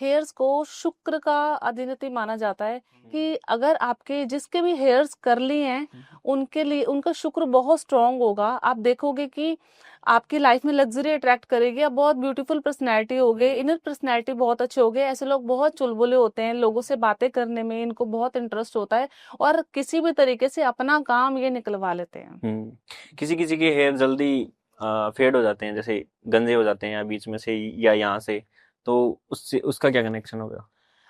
Hairs को शुक्र का अधिपति माना जाता है कि अगर आपके जिसके भी हेयर्स कर्ली हैं उनके लिए उनका शुक्र बहुत स्ट्रांग होगा। आप देखोगे कि आपकी लाइफ में लग्जरी अट्रैक्ट करेगी, आप बहुत ब्यूटीफुल पर्सनैलिटी होगे, इनर पर्सनैलिटी बहुत अच्छे होगे। ऐसे लोग बहुत चुलबुले होते हैं, लोगों से बातें करने में इनको बहुत इंटरेस्ट होता है और किसी भी तरीके से अपना काम ये निकलवा लेते हैं। किसी किसी के हेयर जल्दी फेड हो जाते हैं, जैसे गंजे हो जाते हैं या बीच में से या यहाँ से, तो उससे उसका क्या कनेक्शन होगा?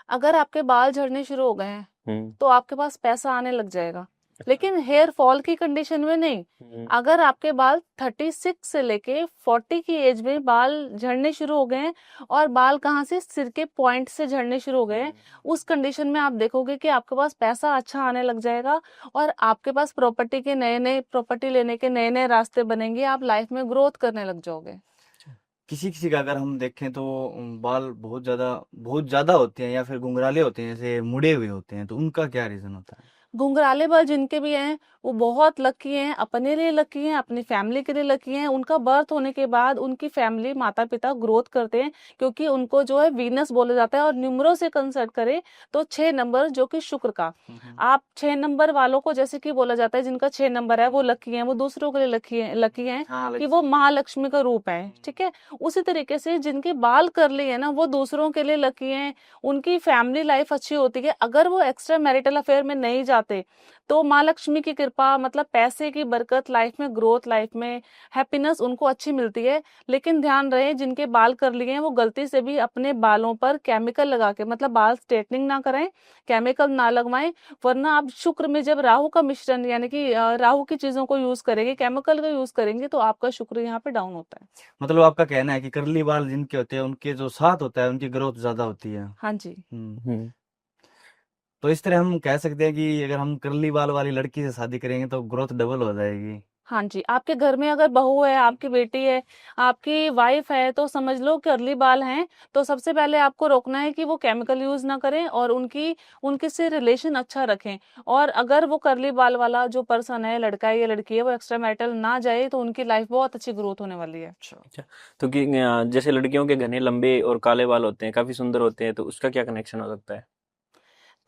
अगर आपके बाल झड़ने शुरू हो गए हैं हम्म। तो आपके पास पैसा आने लग जाएगा, अच्छा। लेकिन हेयर फॉल की कंडीशन में नहीं। अगर आपके बाल 36 से लेके 40 की एज में बाल झड़ने शुरू हो गए हैं और बाल कहाँ से, सिर के पॉइंट से झड़ने शुरू हो गए हैं, उस कंडीशन में आप देखोगे कि आपके पास पैसा अच्छा आने लग जाएगा और आपके पास प्रॉपर्टी लेने के नए नए रास्ते बनेंगे, आप लाइफ में ग्रोथ करने लग जाओगे। किसी किसी का अगर हम देखें तो बाल बहुत ज्यादा होते हैं या फिर घुंघराले होते हैं, जैसे मुड़े हुए होते हैं, तो उनका क्या रीजन होता है? घुंघराले बाल जिनके भी हैं वो बहुत लकी हैं, अपने लिए लकी हैं, अपनी फैमिली के लिए लकी हैं। उनका बर्थ होने के बाद उनकी फैमिली माता पिता ग्रोथ करते हैं, क्योंकि उनको जो है वीनस बोला जाता है। और न्यूमरो से कंसल्ट करें तो 6 नंबर जो कि शुक्र का, आप 6 नंबर वालों को जैसे कि बोला जाता है जिनका 6 नंबर है वो लकी हैं, वो दूसरों के लिए लकी हैं हाँ, कि वो महालक्ष्मी का रूप है। ठीक है, उसी तरीके से जिनके बाल करली है ना वो दूसरों के लिए लकी हैं, उनकी फैमिली लाइफ अच्छी होती है। अगर वो एक्स्ट्रा मैरिटल अफेयर में नहीं जाते तो माँ लक्ष्मी की कृपा, मतलब पैसे की बरकत, लाइफ में ग्रोथ, लाइफ में हैप्पीनेस उनको अच्छी मिलती है। लेकिन ध्यान रहे जिनके बाल कर लिए हैं वो गलती से भी अपने बालों पर केमिकल लगा के, मतलब बाल स्ट्रेटनिंग ना करें, केमिकल ना लगवाएं। वरना आप शुक्र में जब राहु का मिश्रण यानी कि राहु की चीजों को यूज करेंगे, केमिकल का यूज करेंगे, तो आपका शुक्र यहाँ पे डाउन होता है। मतलब आपका कहना है कि कर्ली बाल जिनके होते हैं उनके जो साथ होता है उनकी ग्रोथ ज्यादा होती है। हाँ जी। हम्म। हम्म। तो इस तरह हम कह सकते हैं कि अगर हम कर्ली बाल वाली लड़की से शादी करेंगे तो ग्रोथ डबल हो जाएगी। हाँ जी, आपके घर में अगर बहू है, आपकी बेटी है, आपकी वाइफ है, तो समझ लो कर्ली बाल हैं, तो सबसे पहले आपको रोकना है कि वो केमिकल यूज ना करें और उनके से रिलेशन अच्छा रखें। और अगर वो कर्ली बाल वाला जो पर्सन है, लड़का है या लड़की है, वो एक्स्ट्रा मैरिटल ना जाए तो उनकी लाइफ बहुत अच्छी ग्रोथ होने वाली है। अच्छा, तो कि जैसे लड़कियों के घने लंबे और काले बाल होते हैं, काफी सुंदर होते हैं, तो उसका क्या कनेक्शन हो सकता है?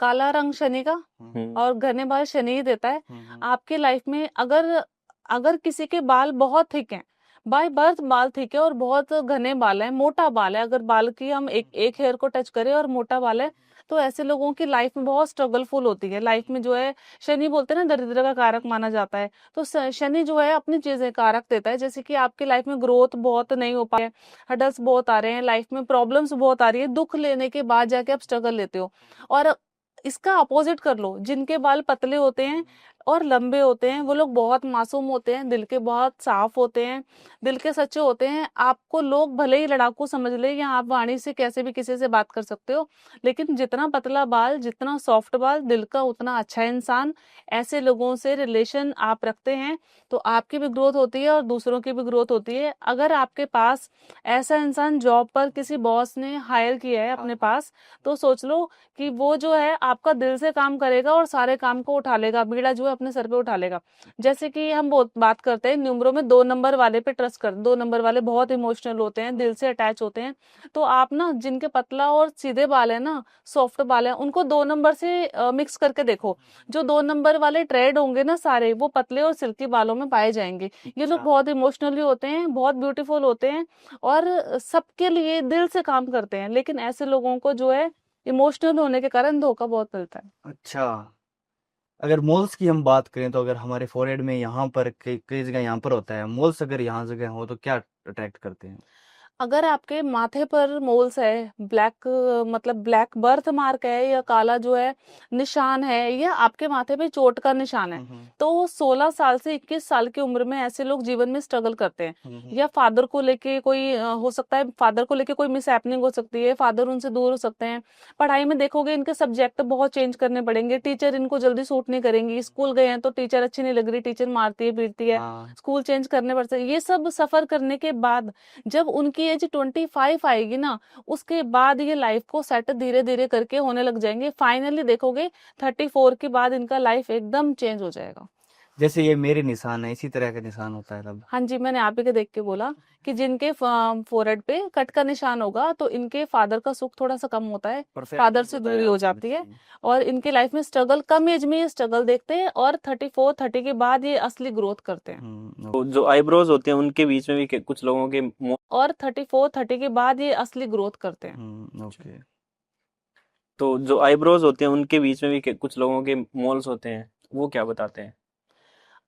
काला रंग शनि का हम्म। और घने बाल शनि ही देता है। हम्म। आपके लाइफ में अगर अगर किसी के बाल बहुत थिक हैं, बाय बर्थ बाल ठीक है और बहुत घने बाल हैं, मोटा बाल है, अगर बाल की हम एक एक हेयर को टच करें और मोटा बाल है, तो ऐसे लोगों की लाइफ में बहुत स्ट्रगलफुल होती है। लाइफ में जो है, शनि बोलते हैं ना दरिद्र का कारक माना जाता है, तो शनि जो है अपनी चीजें कारक देता है। जैसे कि आपकी लाइफ में ग्रोथ बहुत नहीं हो पाए, हडल्स बहुत आ रहे हैं, लाइफ में प्रॉब्लम्स बहुत आ रही है, दुख लेने के बाद जाके आप स्ट्रगल लेते हो। और इसका अपोजिट कर लो, जिनके बाल पतले होते हैं और लंबे होते हैं, वो लोग बहुत मासूम होते हैं, दिल के बहुत साफ होते हैं, दिल के सच्चे होते हैं। आपको लोग भले ही लड़ाकू समझ ले या आप वाणी से कैसे भी किसी से बात कर सकते हो, लेकिन जितना पतला बाल, जितना सॉफ्ट बाल, दिल का उतना अच्छा इंसान। ऐसे लोगों से रिलेशन आप रखते हैं तो आपकी भी ग्रोथ होती है और दूसरों की भी ग्रोथ होती है। अगर आपके पास ऐसा इंसान जॉब पर किसी बॉस ने हायर किया है अपने पास, तो सोच लो कि वो जो है आपका दिल से काम करेगा और सारे काम को उठा लेगा, बीड़ा जो है अपने सर पे उठा लेगा। जैसे कि हम बहुत बात करते हैं न्यूमरो में 2 नंबर वाले पे ट्रस्ट कर, 2 नंबर वाले बहुत इमोशनल होते हैं, दिल से अटैच होते हैं। तो आप ना जिनके पतला और सीधे बाल है ना, सॉफ्ट बाल है, उनको 2 नंबर से मिक्स करके देखो। जो 2 नंबर वाले ट्रेड होंगे ना सारे, वो पतले और सिल्की बालों में पाए जाएंगे। ये लोग अच्छा। बहुत इमोशनली होते हैं, बहुत ब्यूटीफुल होते हैं और सबके लिए दिल से काम करते हैं। लेकिन ऐसे लोगों को जो है इमोशनल होने के कारण धोखा बहुत मिलता है। अच्छा, अगर मोल्स की हम बात करें तो अगर हमारे फोrehead में यहाँ पर कई कई जगह यहाँ पर होता है मोल्स, अगर यहाँ जगह हो तो क्या अट्रैक्ट करते हैं? अगर आपके माथे पर मोल्स है, ब्लैक मतलब ब्लैक बर्थ मार्क है या काला जो है निशान है, या आपके माथे पे चोट का निशान है, हम्म। तो 16 साल से 21 साल की उम्र में ऐसे लोग जीवन में स्ट्रगल करते हैं। हम्म। या फादर को लेके कोई हो सकता है, फादर को लेके कोई मिस हैपनिंग हो सकती है, फादर उनसे दूर हो सकते हैं। पढ़ाई में देखोगे इनके सब्जेक्ट बहुत चेंज करने पड़ेंगे, टीचर इनको जल्दी सूट नहीं करेंगी, स्कूल गए हैं तो टीचर अच्छी नहीं लग रही, टीचर मारती है पीटती है, हाँ। स्कूल चेंज करने पड़ते हैं। ये सब सफर करने के बाद जब उनकी एज 25 आएगी ना, उसके बाद ये लाइफ को सेट धीरे धीरे करके होने लग जाएंगे। फाइनली देखोगे 34 के बाद इनका लाइफ एकदम चेंज हो जाएगा। जैसे ये मेरे निशान है इसी तरह का निशान होता है तब? हाँ जी, मैंने आप ही के देख के बोला कि जिनके फोरहेड पे कट का निशान होगा तो इनके फादर का सुख थोड़ा सा कम होता है, फादर से दूरी हो जाती है और इनके लाइफ में स्ट्रगल, कम एज में ये स्ट्रगल देखते हैं और 34-30 के बाद ये असली ग्रोथ करते हैं। तो जो आईब्रोज होते हैं उनके बीच में भी कुछ लोगों के और 34-30 के बाद ये असली ग्रोथ करते हैं। ओके। तो जो आईब्रोज होते हैं उनके बीच में भी कुछ लोगों के मोल्स होते हैं, वो क्या बताते हैं?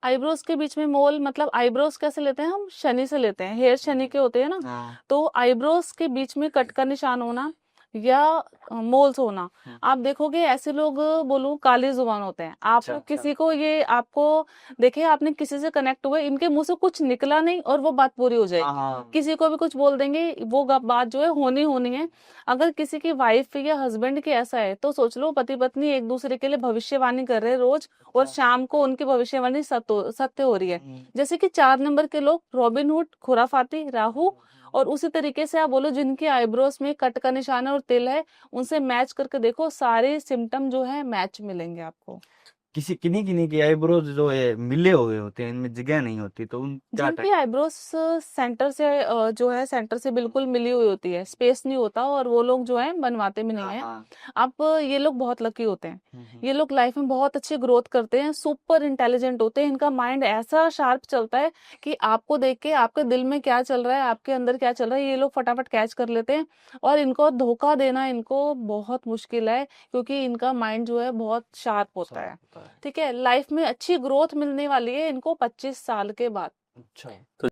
आईब्रोज के बीच में मोल मतलब आईब्रोज कैसे लेते हैं हम? शनि से लेते हैं, हेयर शनि के होते हैं ना। हाँ। तो आईब्रोज के बीच में कट का निशान होना या मोल्स होना, आप देखोगे ऐसे लोग बोलूं काली जुबान होते हैं। आप अच्छा, किसी को ये आपको देखिए, आपने किसी से कनेक्ट हुए, इनके मुंह से कुछ निकला नहीं और वो बात पूरी हो जाएगी। हाँ। किसी को भी कुछ बोल देंगे, वो बात जो है होनी होनी है। अगर किसी की वाइफ या हस्बैंड की ऐसा है तो सोच लो पति पत्नी एक दूसरे के लिए भविष्यवाणी कर रहे हैं रोज और शाम को उनकी भविष्यवाणी सत्य हो रही है। जैसे कि 4 नंबर के लोग, रॉबिनहुड, खुराफाती, राहु, और उसी तरीके से आप बोलो जिनकी आईब्रोज में कट का निशान है और तिल है, उनसे मैच करके देखो, सारे सिम्टम जो है मैच मिलेंगे आपको। किसी किन्हीं किन्हीं की आईब्रोज जो है मिले हुए होते हैं, इनमें जगह नहीं होती, तो उन क्या जिनकी आईब्रोज सेंटर से जो है सेंटर से बिल्कुल मिली हुई होती है, स्पेस नहीं होता, और वो लोग जो है बनवाते भी नहीं है। आप ये लोग बहुत लकी होते हैं। ये लोग लाइफ में बहुत अच्छी ग्रोथ करते हैं, सुपर इंटेलिजेंट होते हैं, इनका माइंड ऐसा शार्प चलता है कि आपको देख के आपके दिल में क्या चल रहा है, आपके अंदर क्या चल रहा है, ये लोग फटाफट कैच कर लेते हैं। और इनको धोखा देना इनको बहुत मुश्किल है, क्योंकि इनका माइंड जो है बहुत शार्प होता है। ठीक है, लाइफ में अच्छी ग्रोथ मिलने वाली है इनको 25 साल के बाद। अच्छा। तो